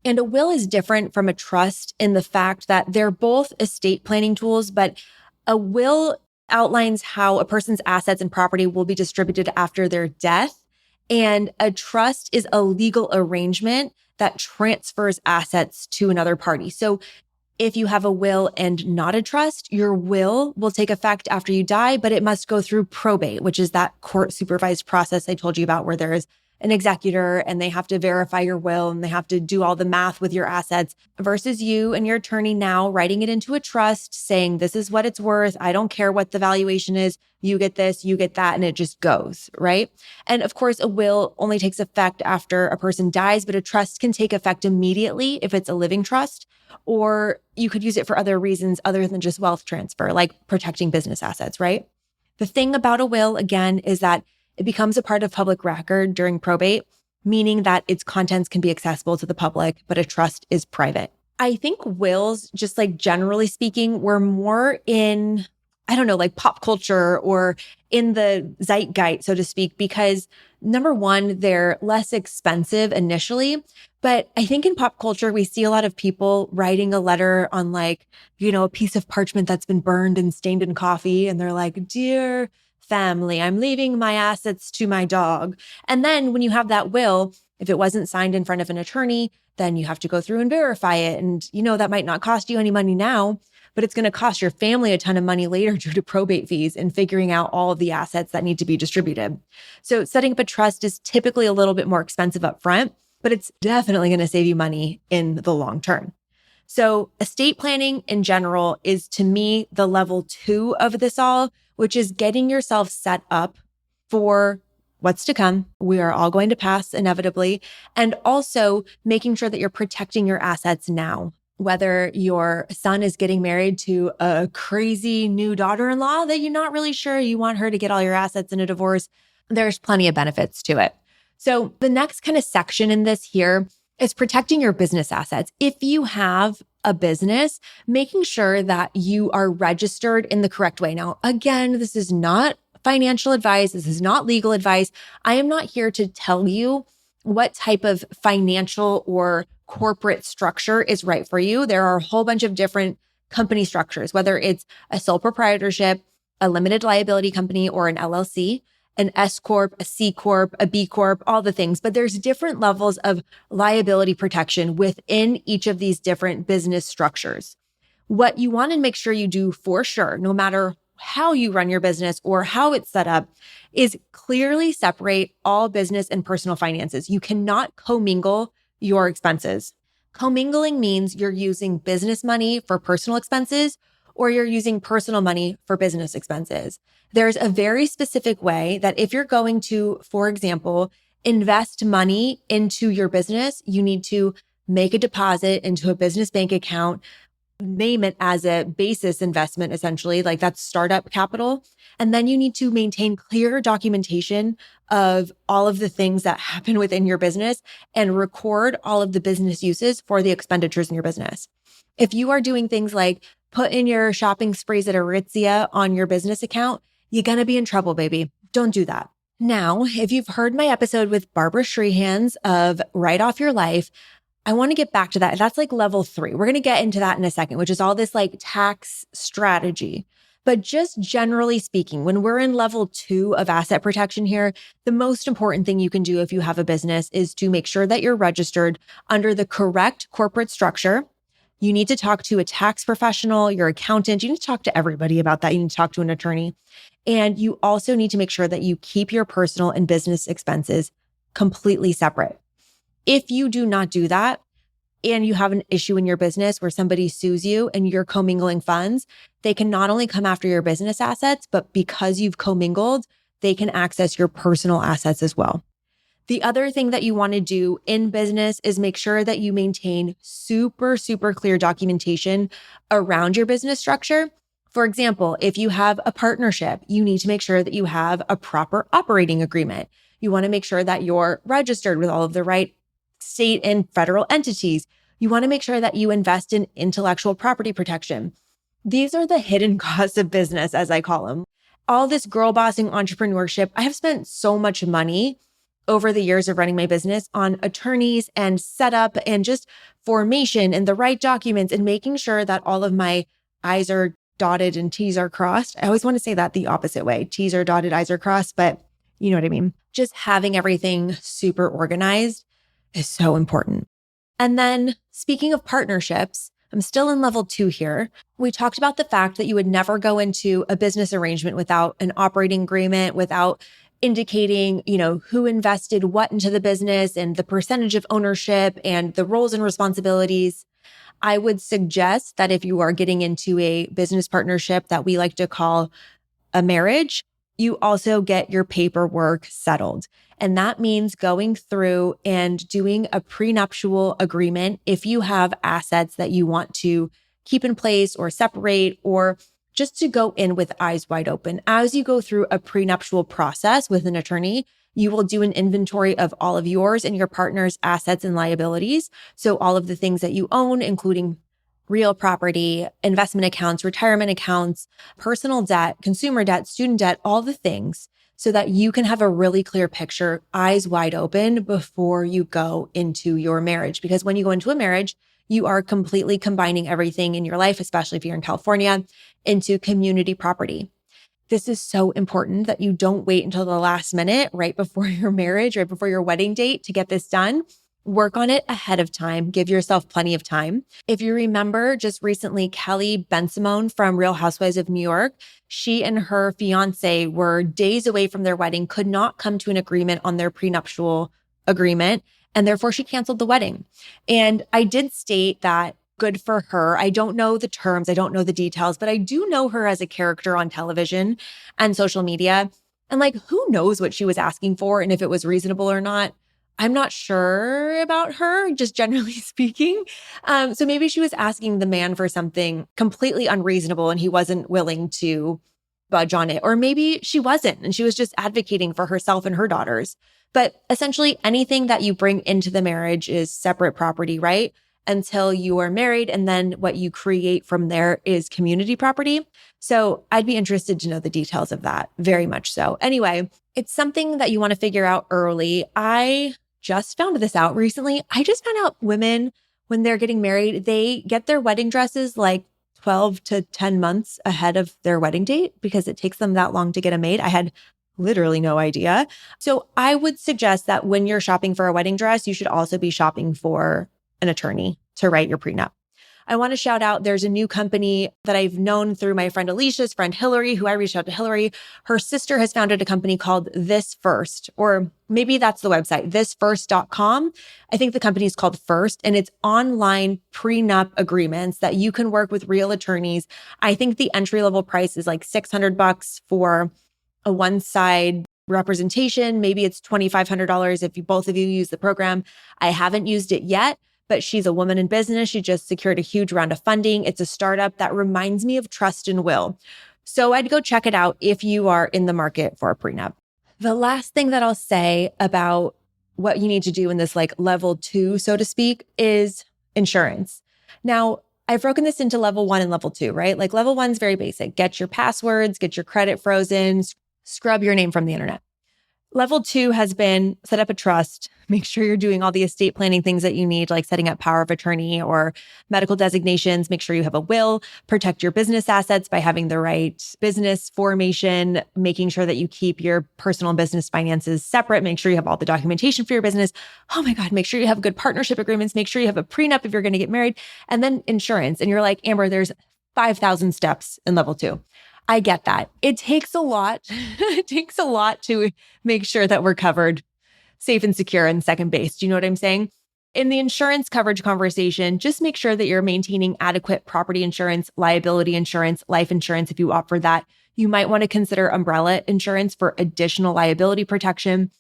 And a will is different from a trust in the fact that they're both estate planning tools, but a will outlines how a person's assets and property will be distributed after their death. And a trust is a legal arrangement that transfers assets to another party. So if you have a will and not a trust, your will take effect after you die, but it must go through probate, which is that court supervised process I told you about where there is an executor and they have to verify your will and they have to do all the math with your assets versus you and your attorney now writing it into a trust saying, this is what it's worth. I don't care what the valuation is. You get this, you get that, and it just goes, right? And of course, a will only takes effect after a person dies, but a trust can take effect immediately if it's a living trust, or you could use it for other reasons other than just wealth transfer, like protecting business assets, right? The thing about a will, again, is that it becomes a part of public record during probate, meaning that its contents can be accessible to the public, but a trust is private. I think wills, just like generally speaking, were more in, I don't know, like pop culture or in the zeitgeist, so to speak, because number one, they're less expensive initially. But I think in pop culture, we see a lot of people writing a letter on like, a piece of parchment that's been burned and stained in coffee. And they're like, "Dear family, I'm leaving my assets to my dog." And then when you have that will, if it wasn't signed in front of an attorney, then you have to go through and verify it. And that might not cost you any money now, but it's going to cost your family a ton of money later due to probate fees and figuring out all of the assets that need to be distributed. So setting up a trust is typically a little bit more expensive up front, but it's definitely going to save you money in the long term. So estate planning in general is, to me, the level 2 of this all, which is getting yourself set up for what's to come. We are all going to pass inevitably. And also making sure that you're protecting your assets now. Whether your son is getting married to a crazy new daughter-in-law that you're not really sure you want her to get all your assets in a divorce, there's plenty of benefits to it. So the next kind of section in this here is protecting your business assets. If you have a business, making sure that you are registered in the correct way. Now, again, this is not financial advice. This is not legal advice. I am not here to tell you what type of financial or corporate structure is right for you. There are a whole bunch of different company structures, whether it's a sole proprietorship, a limited liability company, or an LLC, an S Corp, a C Corp, a B Corp, all the things. But there's different levels of liability protection within each of these different business structures. What you want to make sure you do for sure, no matter how you run your business or how it's set up is clearly separate all business and personal finances. You cannot commingle your expenses. Commingling means you're using business money for personal expenses or you're using personal money for business expenses. There's a very specific way that if you're going to, for example, invest money into your business, you need to make a deposit into a business bank account, name it as a basis investment, essentially, like that's startup capital. And then you need to maintain clear documentation of all of the things that happen within your business and record all of the business uses for the expenditures in your business. If you are doing things like put in your shopping sprees at Aritzia on your business account, you're going to be in trouble, baby. Don't do that. Now, if you've heard my episode with Barbara Strehands of Write Off Your Life, I want to get back to that. That's like level 3. We're going to get into that in a second, which is all this like tax strategy. But just generally speaking, when we're in level 2 of asset protection here, the most important thing you can do if you have a business is to make sure that you're registered under the correct corporate structure. You need to talk to a tax professional, your accountant. You need to talk to everybody about that. You need to talk to an attorney. And you also need to make sure that you keep your personal and business expenses completely separate. If you do not do that and you have an issue in your business where somebody sues you and you're commingling funds, they can not only come after your business assets, but because you've commingled, they can access your personal assets as well. The other thing that you want to do in business is make sure that you maintain super, super clear documentation around your business structure. For example, if you have a partnership, you need to make sure that you have a proper operating agreement. You want to make sure that you're registered with all of the right state and federal entities. You want to make sure that you invest in intellectual property protection. These are the hidden costs of business, as I call them. All this girl bossing entrepreneurship, I have spent so much money over the years of running my business on attorneys and setup and just formation and the right documents and making sure that all of my I's are dotted and T's are crossed. I always want to say that the opposite way. T's are dotted, I's are crossed, but you know what I mean? Just having everything super organized is so important. And then speaking of partnerships, I'm still in level 2 here. We talked about the fact that you would never go into a business arrangement without an operating agreement, without indicating, who invested what into the business and the percentage of ownership and the roles and responsibilities. I would suggest that if you are getting into a business partnership that we like to call a marriage, you also get your paperwork settled. And that means going through and doing a prenuptial agreement if you have assets that you want to keep in place or separate, or just to go in with eyes wide open. As you go through a prenuptial process with an attorney, you will do an inventory of all of yours and your partner's assets and liabilities. So all of the things that you own, including real property, investment accounts, retirement accounts, personal debt, consumer debt, student debt, all the things, so that you can have a really clear picture, eyes wide open before you go into your marriage. Because when you go into a marriage, you are completely combining everything in your life, especially if you're in California, into community property. This is so important that you don't wait until the last minute, right before your marriage, right before your wedding date to get this done. Work on it ahead of time. Give yourself plenty of time. If you remember, just recently, Kelly Bensimone from Real Housewives of New York, she and her fiance were days away from their wedding, could not come to an agreement on their prenuptial agreement, and therefore she canceled the wedding. And I did state that good for her. I don't know the terms, I don't know the details, but I do know her as a character on television and social media. And who knows what she was asking for and if it was reasonable or not. I'm not sure about her, just generally speaking. So maybe she was asking the man for something completely unreasonable and he wasn't willing to budge on it. Or maybe she wasn't and she was just advocating for herself and her daughters. But essentially anything that you bring into the marriage is separate property, right? Until you are married. And then what you create from there is community property. So I'd be interested to know the details of that, very much so. Anyway, it's something that you want to figure out early. I just found this out recently. I just found out women, when they're getting married, they get their wedding dresses 12 to 10 months ahead of their wedding date because it takes them that long to get them made. I had literally no idea. So I would suggest that when you're shopping for a wedding dress, you should also be shopping for an attorney to write your prenup. I want to shout out, there's a new company that I've known through my friend Alicia's friend Hillary, who I reached out to Hillary. Her sister has founded a company called This First, or maybe that's the website, thisfirst.com. I think the company is called First, and it's online prenup agreements that you can work with real attorneys. I think the entry level price is like $600 for a one side representation. Maybe it's $2,500 if both of you use the program. I haven't used it yet, but she's a woman in business. She just secured a huge round of funding. It's a startup that reminds me of Trust and Will. So I'd go check it out if you are in the market for a prenup. The last thing that I'll say about what you need to do in this like level 2, so to speak, is insurance. Now, I've broken this into level 1 and level 2, right? Like level 1 is very basic. Get your passwords, get your credit frozen, scrub your name from the internet. Level 2 has been set up a trust, make sure you're doing all the estate planning things that you need, like setting up power of attorney or medical designations, make sure you have a will, protect your business assets by having the right business formation, making sure that you keep your personal and business finances separate, make sure you have all the documentation for your business. Oh my God, make sure you have good partnership agreements, make sure you have a prenup if you're going to get married, and then insurance. And you're like, Amber, there's 5,000 steps in level 2. I get that. It takes a lot. It takes a lot to make sure that we're covered safe and secure in second base. Do you know what I'm saying? In the insurance coverage conversation, just make sure that you're maintaining adequate property insurance, liability insurance, life insurance if you opt for that. You might want to consider umbrella insurance for additional liability protection.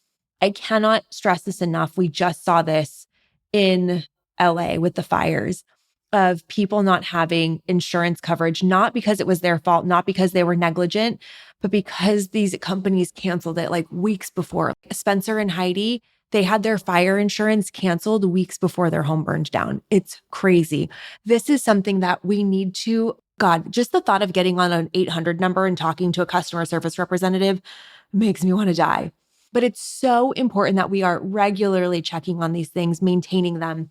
I cannot stress this enough. We just saw this in LA with the fires, of people not having insurance coverage, not because it was their fault, not because they were negligent, but because these companies canceled it like weeks before. Spencer and Heidi, they had their fire insurance canceled weeks before their home burned down. It's crazy. This is something that we need to, God, just the thought of getting on an 800 number and talking to a customer service representative makes me want to die. But it's so important that we are regularly checking on these things, maintaining them,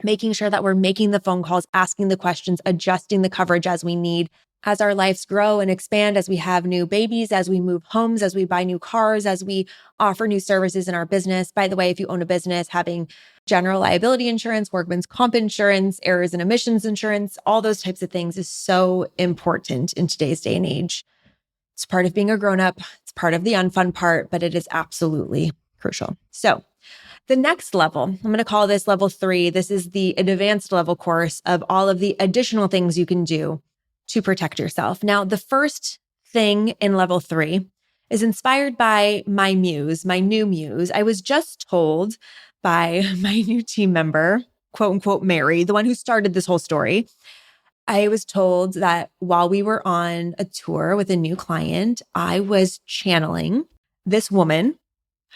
making sure that we're making the phone calls, asking the questions, adjusting the coverage as we need, as our lives grow and expand, as we have new babies, as we move homes, as we buy new cars, as we offer new services in our business. By the way, if you own a business, having general liability insurance, workman's comp insurance, errors and omissions insurance, all those types of things is so important in today's day and age. It's part of being a grown-up. It's part of the unfun part, but it is absolutely crucial. So the next level, I'm going to call this level 3. This is the advanced level course of all of the additional things you can do to protect yourself. Now, the first thing in level 3 is inspired by my muse, my new muse. I was just told by my new team member, quote unquote, Mary, the one who started this whole story. I was told that while we were on a tour with a new client, I was channeling this woman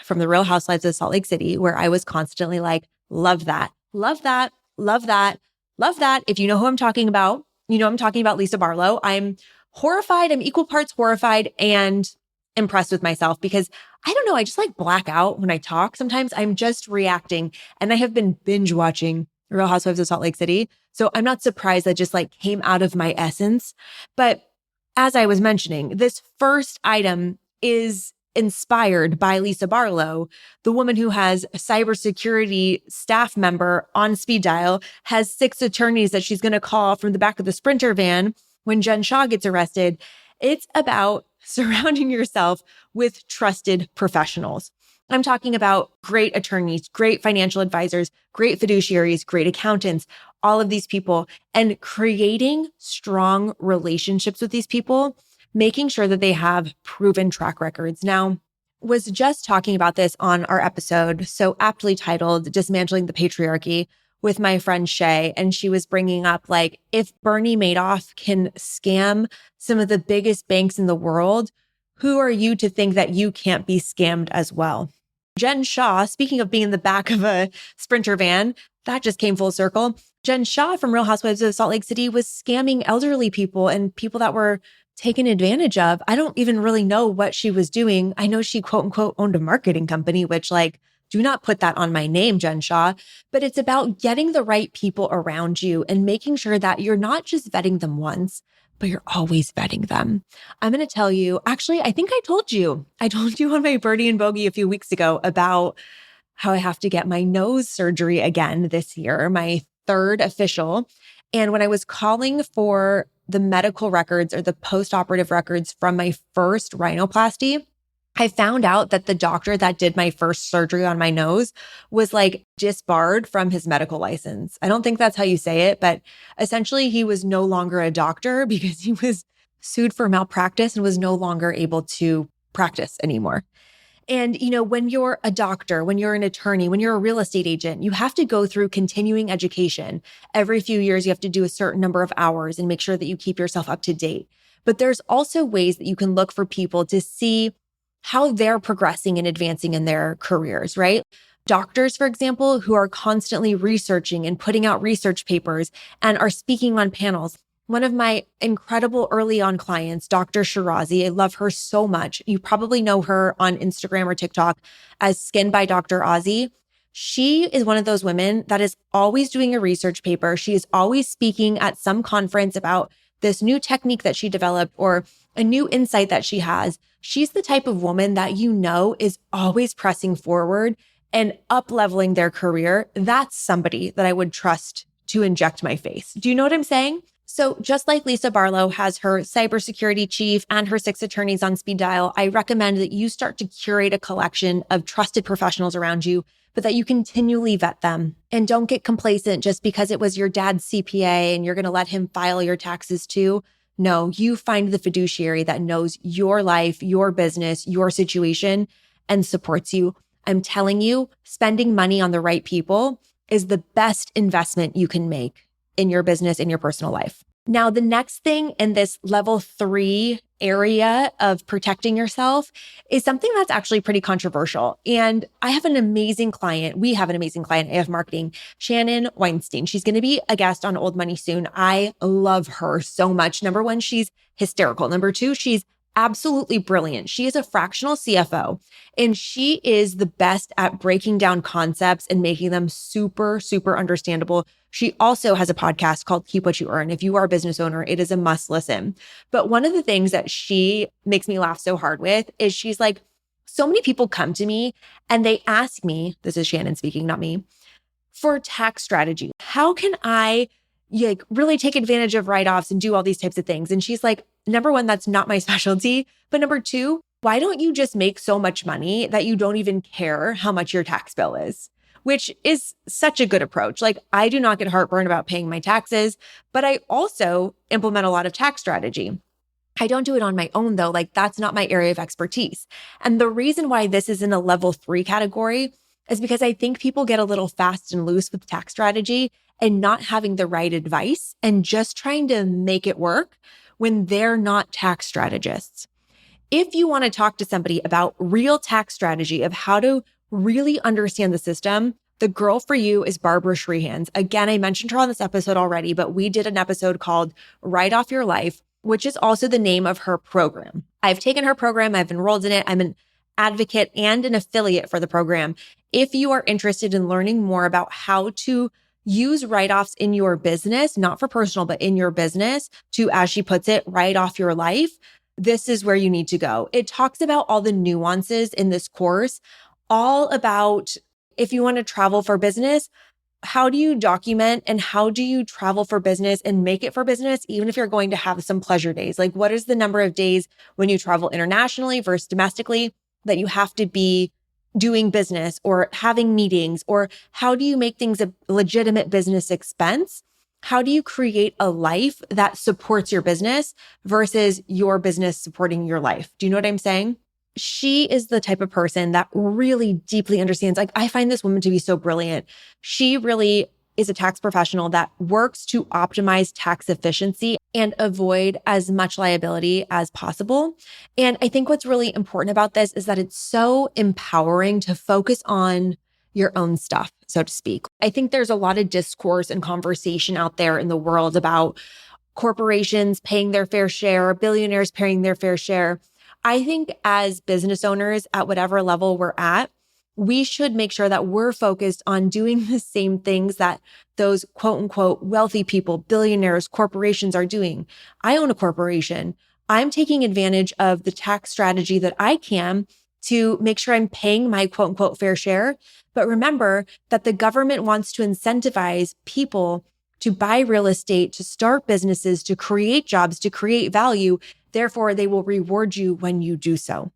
from the Real Housewives of Salt Lake City, where I was constantly like, love that, love that, love that, love that. If you know who I'm talking about, you know I'm talking about Lisa Barlow. I'm horrified. I'm equal parts horrified and impressed with myself because I don't know, I just like black out when I talk. Sometimes I'm just reacting, and I have been binge watching Real Housewives of Salt Lake City. So I'm not surprised that just like came out of my essence. But as I was mentioning, this first item is inspired by Lisa Barlow, the woman who has a cybersecurity staff member on speed dial, has 6 attorneys that she's going to call from the back of the Sprinter van when Jen Shah gets arrested. It's about surrounding yourself with trusted professionals. I'm talking about great attorneys, great financial advisors, great fiduciaries, great accountants, all of these people, and creating strong relationships with these people, making sure that they have proven track records. Now, was just talking about this on our episode, so aptly titled Dismantling the Patriarchy, with my friend Shay. And she was bringing up, like, if Bernie Madoff can scam some of the biggest banks in the world, who are you to think that you can't be scammed as well? Jen Shah, speaking of being in the back of a Sprinter van, that just came full circle. Jen Shah from Real Housewives of Salt Lake City was scamming elderly people and people that were taken advantage of. I don't even really know what she was doing. I know she quote unquote owned a marketing company, which like, do not put that on my name, Jen Shah. But it's about getting the right people around you and making sure that you're not just vetting them once, but you're always vetting them. I'm going to tell you, actually, I think I told you on my Birdie and Bogey a few weeks ago about how I have to get my nose surgery again this year, my 3rd official. And when I was calling for the medical records or the post-operative records from my first rhinoplasty, I found out that the doctor that did my first surgery on my nose was like disbarred from his medical license. I don't think that's how you say it, but essentially he was no longer a doctor because he was sued for malpractice and was no longer able to practice anymore. And, when you're a doctor, when you're an attorney, when you're a real estate agent, you have to go through continuing education. Every few years, you have to do a certain number of hours and make sure that you keep yourself up to date. But there's also ways that you can look for people to see how they're progressing and advancing in their careers, right? Doctors, for example, who are constantly researching and putting out research papers and are speaking on panels. One of my incredible early on clients, Dr. Shirazi, I love her so much. You probably know her on Instagram or TikTok as Skin by Dr. Ozzy. She is one of those women that is always doing a research paper. She is always speaking at some conference about this new technique that she developed or a new insight that she has. She's the type of woman that is always pressing forward and up-leveling their career. That's somebody that I would trust to inject my face. Do you know what I'm saying? So just like Lisa Barlow has her cybersecurity chief and her 6 attorneys on speed dial, I recommend that you start to curate a collection of trusted professionals around you, but that you continually vet them and don't get complacent just because it was your dad's CPA and you're going to let him file your taxes too. No, you find the fiduciary that knows your life, your business, your situation, and supports you. I'm telling you, spending money on the right people is the best investment you can make in your business, in your personal life. Now, the next thing in this level 3 area of protecting yourself is something that's actually pretty controversial. And I have an amazing client. We have an amazing client, AF Marketing, Shannon Weinstein. She's going to be a guest on Old Money soon. I love her so much. Number one, she's hysterical. Number two, she's absolutely brilliant. She is a fractional CFO, and she is the best at breaking down concepts and making them super, super understandable. She also has a podcast called Keep What You Earn. If you are a business owner, it is a must listen. But one of the things that she makes me laugh so hard with is she's like, so many people come to me and they ask me, this is Shannon speaking, not me, for tax strategy. How can I really take advantage of write-offs and do all these types of things? And she's like, number one, that's not my specialty. But number two, why don't you just make so much money that you don't even care how much your tax bill is? Which is such a good approach. Like, I do not get heartburn about paying my taxes, but I also implement a lot of tax strategy. I don't do it on my own though. Like, that's not my area of expertise. And the reason why this is in a level 3 category is because I think people get a little fast and loose with tax strategy and not having the right advice and just trying to make it work when they're not tax strategists. If you want to talk to somebody about real tax strategy of how to really understand the system, the girl for you is Barbara Shreehans. Again, I mentioned her on this episode already, but we did an episode called Write Off Your Life, which is also the name of her program. I've taken her program. I've enrolled in it. I'm an advocate and an affiliate for the program. If you are interested in learning more about how to use write-offs in your business, not for personal, but in your business to, as she puts it, write off your life, this is where you need to go. It talks about all the nuances in this course, all about if you want to travel for business, how do you document and how do you travel for business and make it for business, even if you're going to have some pleasure days? Like, what is the number of days when you travel internationally versus domestically that you have to be doing business or having meetings? Or how do you make things a legitimate business expense? How do you create a life that supports your business versus your business supporting your life? Do you know what I'm saying? She is the type of person that really deeply understands. Like, I find this woman to be so brilliant. She really is a tax professional that works to optimize tax efficiency and avoid as much liability as possible. And I think what's really important about this is that it's so empowering to focus on your own stuff, so to speak. I think there's a lot of discourse and conversation out there in the world about corporations paying their fair share, billionaires paying their fair share. I think as business owners at whatever level we're at, we should make sure that we're focused on doing the same things that those quote unquote wealthy people, billionaires, corporations are doing. I own a corporation. I'm taking advantage of the tax strategy that I can to make sure I'm paying my quote unquote fair share. But remember that the government wants to incentivize people to buy real estate, to start businesses, to create jobs, to create value. Therefore, they will reward you when you do so.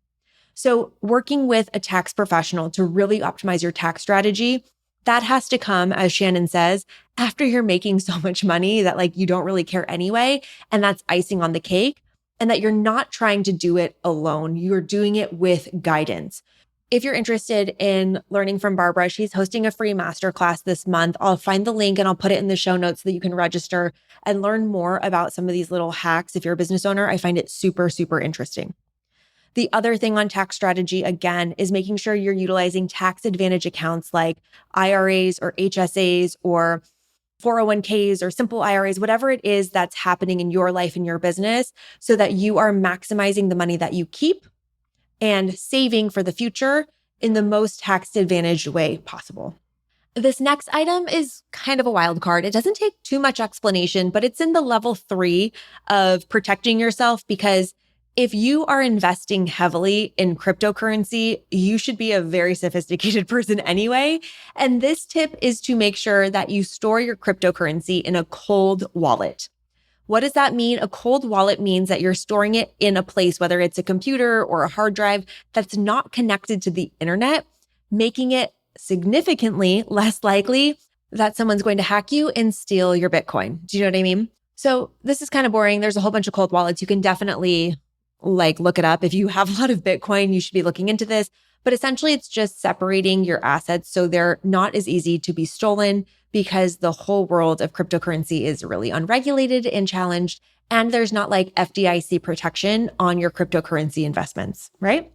So working with a tax professional to really optimize your tax strategy, that has to come, as Shannon says, after you're making so much money that like you don't really care anyway. And that's icing on the cake. And that you're not trying to do it alone. You're doing it with guidance. If you're interested in learning from Barbara, she's hosting a free masterclass this month. I'll find the link and I'll put it in the show notes so that you can register and learn more about some of these little hacks. If you're a business owner, I find it super, super interesting. The other thing on tax strategy, again, is making sure you're utilizing tax advantage accounts like IRAs or HSAs or 401ks or simple IRAs, whatever it is that's happening in your life and your business, so that you are maximizing the money that you keep and saving for the future in the most tax advantaged way possible. This next item is kind of a wild card. It doesn't take too much explanation, but it's in the level 3 of protecting yourself, because if you are investing heavily in cryptocurrency, you should be a very sophisticated person anyway. And this tip is to make sure that you store your cryptocurrency in a cold wallet. What does that mean? A cold wallet means that you're storing it in a place, whether it's a computer or a hard drive, that's not connected to the internet, making it significantly less likely that someone's going to hack you and steal your Bitcoin. Do you know what I mean? So this is kind of boring. There's a whole bunch of cold wallets. You can definitely look it up. If you have a lot of Bitcoin, you should be looking into this. But essentially, it's just separating your assets so they're not as easy to be stolen, because the whole world of cryptocurrency is really unregulated and challenged. And there's not like FDIC protection on your cryptocurrency investments, right?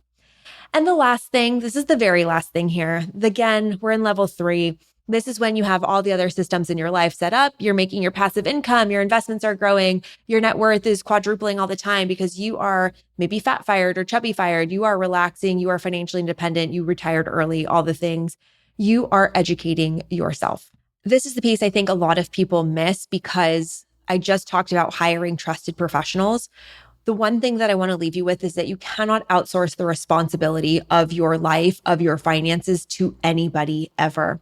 And the last thing, this is the very last thing here. Again, we're in level 3. This is when you have all the other systems in your life set up. You're making your passive income, your investments are growing, your net worth is quadrupling all the time because you are maybe fat fired or chubby fired. You are relaxing, you are financially independent, you retired early, all the things. You are educating yourself. This is the piece I think a lot of people miss, because I just talked about hiring trusted professionals. The one thing that I want to leave you with is that you cannot outsource the responsibility of your life, of your finances, to anybody ever.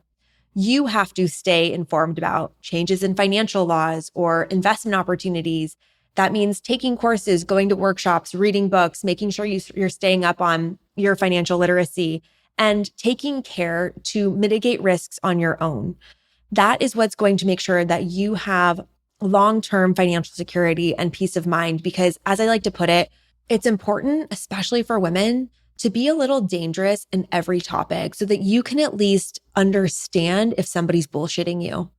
You have to stay informed about changes in financial laws or investment opportunities. That means taking courses, going to workshops, reading books, making sure you're staying up on your financial literacy, and taking care to mitigate risks on your own. That is what's going to make sure that you have long-term financial security and peace of mind. Because as I like to put it, it's important, especially for women, to be a little dangerous in every topic so that you can at least understand if somebody's bullshitting you.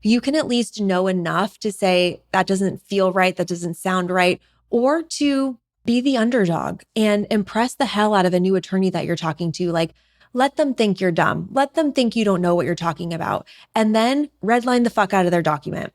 You can at least know enough to say, that doesn't feel right, that doesn't sound right, or to be the underdog and impress the hell out of a new attorney that you're talking to. Like, let them think you're dumb. Let them think you don't know what you're talking about. And then redline the fuck out of their document.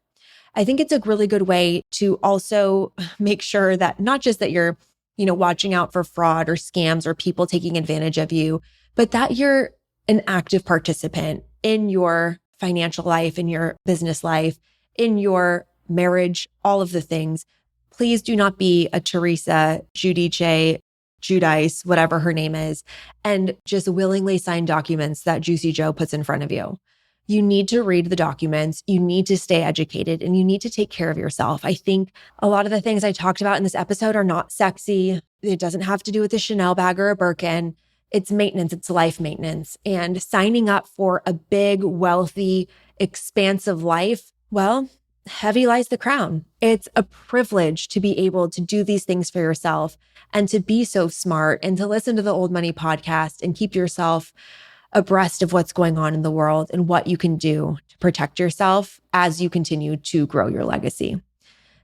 I think it's a really good way to also make sure that not just that you're watching out for fraud or scams or people taking advantage of you, but that you're an active participant in your financial life, in your business life, in your marriage, all of the things. Please do not be a Teresa, Judice, Judice, whatever her name is, and just willingly sign documents that Juicy Joe puts in front of you. You need to read the documents, you need to stay educated, and you need to take care of yourself. I think a lot of the things I talked about in this episode are not sexy. It doesn't have to do with a Chanel bag or a Birkin. It's maintenance, it's life maintenance. And signing up for a big, wealthy, expansive life, well, heavy lies the crown. It's a privilege to be able to do these things for yourself and to be so smart and to listen to the Old Money podcast and keep yourself abreast of what's going on in the world and what you can do to protect yourself as you continue to grow your legacy.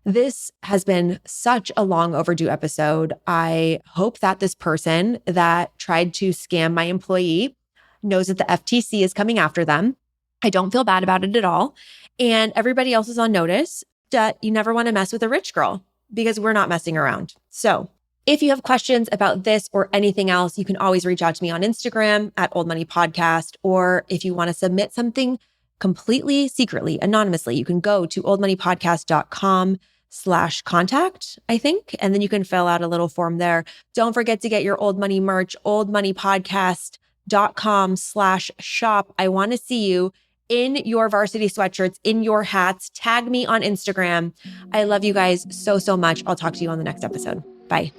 This has been such a long overdue episode. I hope that this person that tried to scam my employee knows that the FTC is coming after them. I don't feel bad about it at all. And everybody else is on notice that you never want to mess with a rich girl, because we're not messing around. So if you have questions about this or anything else, you can always reach out to me on Instagram at Old Money Podcast. Or if you want to submit something completely secretly, anonymously, you can go to oldmoneypodcast.com/contact, I think. And then you can fill out a little form there. Don't forget to get your Old Money merch, oldmoneypodcast.com/shop. I want to see you in your varsity sweatshirts, in your hats. Tag me on Instagram. I love you guys so, so much. I'll talk to you on the next episode. Bye.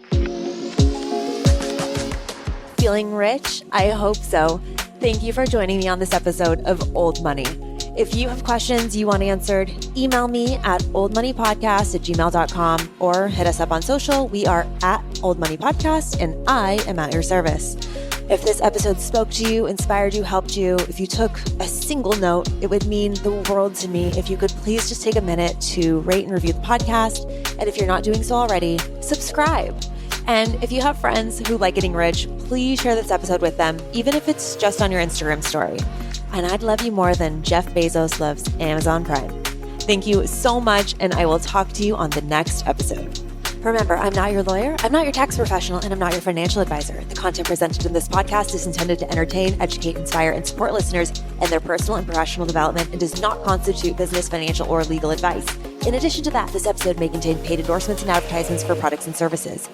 Feeling rich? I hope so. Thank you for joining me on this episode of Old Money. If you have questions you want answered, email me at oldmoneypodcast@gmail.com or hit us up on social. We are at Old Money Podcast, and I am at your service. If this episode spoke to you, inspired you, helped you, if you took a single note, it would mean the world to me if you could please just take a minute to rate and review the podcast. And if you're not doing so already, subscribe. And if you have friends who like getting rich, please share this episode with them, even if it's just on your Instagram story. And I'd love you more than Jeff Bezos loves Amazon Prime. Thank you so much, and I will talk to you on the next episode. Remember, I'm not your lawyer, I'm not your tax professional, and I'm not your financial advisor. The content presented in this podcast is intended to entertain, educate, inspire, and support listeners in their personal and professional development and does not constitute business, financial, or legal advice. In addition to that, this episode may contain paid endorsements and advertisements for products and services.